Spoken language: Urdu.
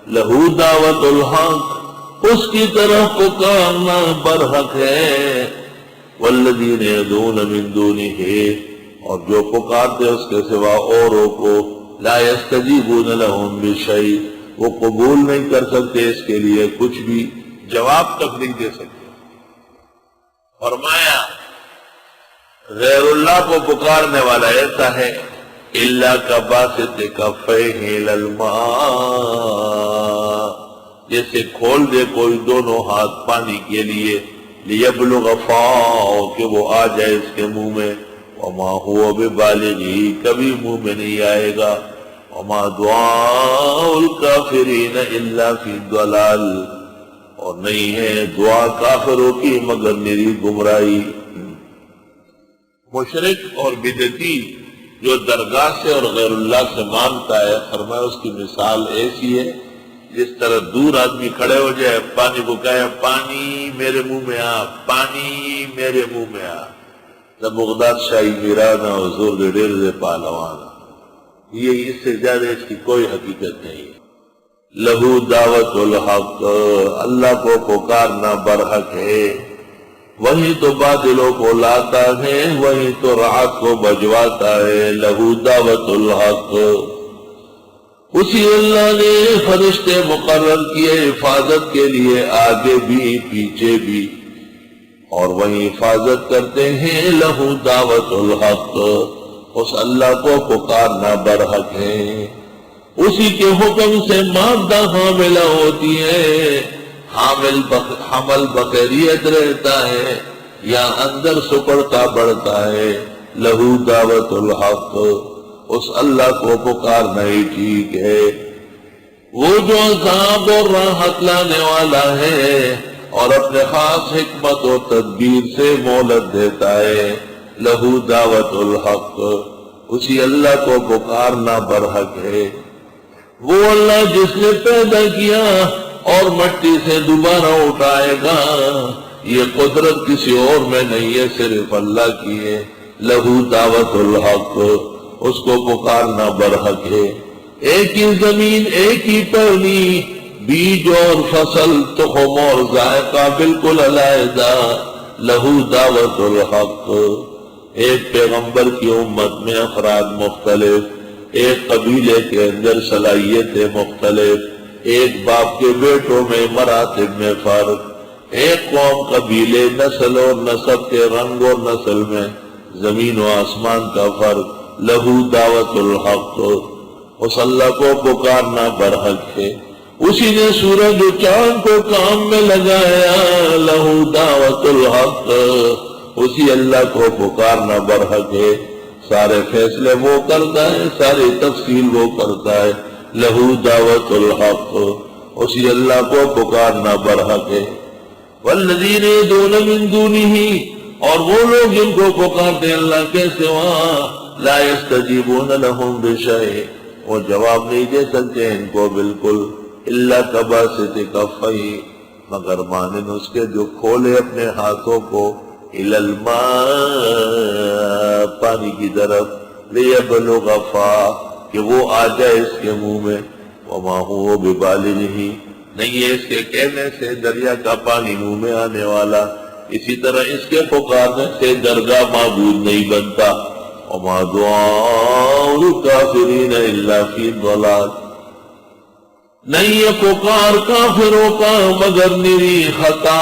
لہو دعوت الحق، اس کی طرف پکارنا برحق ہے، والذین یدعون من دونہ، اور جو پکارتے اس کے سوا اوروں کو، لا یستجیبون لہم بشیء، وہ قبول نہیں کر سکتے اس کے لیے کچھ بھی، جواب تک نہیں دے سکتے۔ فرمایا غیر اللہ کو پکارنے والا ایسا ہے الا کباسط کفیہ الی الماء، جیسے کھول دے کوئی دونوں ہاتھ پانی کے لیے، لیبلغ فاہ، کہ وہ آ جائے اس کے منہ میں، وما هو ببالغہ، کبھی منہ میں نہیں آئے گا، وما دعاء الکافرین الا فی ضلال، اور نہیں ہے دعا کافروں کی مگر میری گمراہی۔ مشرک اور بدعتی جو درگاہ سے اور غیر اللہ سے مانتا ہے، فرمایا اس کی مثال ایسی ہے جس طرح دور آدمی کھڑے ہو جائے، پانی کو کہے پانی میرے منہ میں آ، پانی میرے منہ میں آ، نہ بغداد شاہی میرانا حضور دے ڈیر دے پالوانا، یہ اس سے زیادہ اس کی کوئی حقیقت نہیں ہے۔ لہو دعوت الحق، اللہ کو پکارنا برحق ہے، وہی تو بادلوں کو لاتا ہے، وہی تو رعد کو بجواتا ہے، لہو دعوت الحق۔ اسی اللہ نے فرشتے مقرر کیے حفاظت کے لیے، آگے بھی پیچھے بھی، اور وہی حفاظت کرتے ہیں، لہو دعوت الحق، اس اللہ کو پکارنا برحق ہے۔ اسی کے حکم سے مادہ حاملہ ہوتی ہے، حمل بخیریت رہتا ہے یا اندر سکڑتا بڑھتا ہے، لہو دعوت الحق، اس اللہ کو پکارنا ہی ٹھیک ہے۔ وہ جو عذاب اور راحت لانے والا ہے اور اپنے خاص حکمت و تدبیر سے مہلت دیتا ہے، لہو دعوت الحق، اسی اللہ کو پکارنا برحق ہے۔ وہ اللہ جس نے پیدا کیا اور مٹی سے دوبارہ اٹھائے گا، یہ قدرت کسی اور میں نہیں ہے، صرف اللہ کی ہے، لہو دعوت الحق، اس کو پکارنا برحق ہے۔ ایک ہی زمین، ایک ہی پانی، بیج اور فصل، تخم اور ذائقہ بالکل علیحدہ، لہو دعوت الحق۔ ایک پیغمبر کی امت میں افراد مختلف، ایک قبیلے کے اندر صلاحیتیں مختلف، ایک باپ کے بیٹوں میں مراتب میں فرق، ایک قوم قبیلے نسل اور نسب کے رنگ اور نسل میں زمین و آسمان کا فرق، لہو دعوت الحق، اس اللہ کو پکارنا برحق ہے۔ اسی نے سورج و چاند کو کام میں لگایا، لہو دعوت الحق، اسی اللہ کو پکارنا برحق ہے۔ سارے فیصلے وہ کرتا ہے، ساری تفصیل وہ کرتا ہے، لہو دعوت الحق، اسی اللہ کو پکارنا برحق ہے۔ والذین یدعون من دونہ، اور وہ لوگ جن کو پکارتے ہیں اللہ کے سوا، لا یستجیبون لہم بشیء، وہ جواب نہیں دے سکتے ان کو بالکل، الا کباسط کفیہ، مگر مانند اس کے جو کھولے اپنے ہاتھوں کو، الی الماء، پانی کی طرف، لیبلغ فاہ، کہ وہ آ جائے اس کے منہ میں، وما هو ببالغہ، نہیں ہے اس کے کہنے سے دریا کا پانی منہ میں آنے والا، اسی طرح اس کے پکارنے سے درگاہ معبود نہیں بنتا، وما دعاء الکافرین الا فی ضلال، نہیں ہے پکار کافروں کا مگر نری خطا۔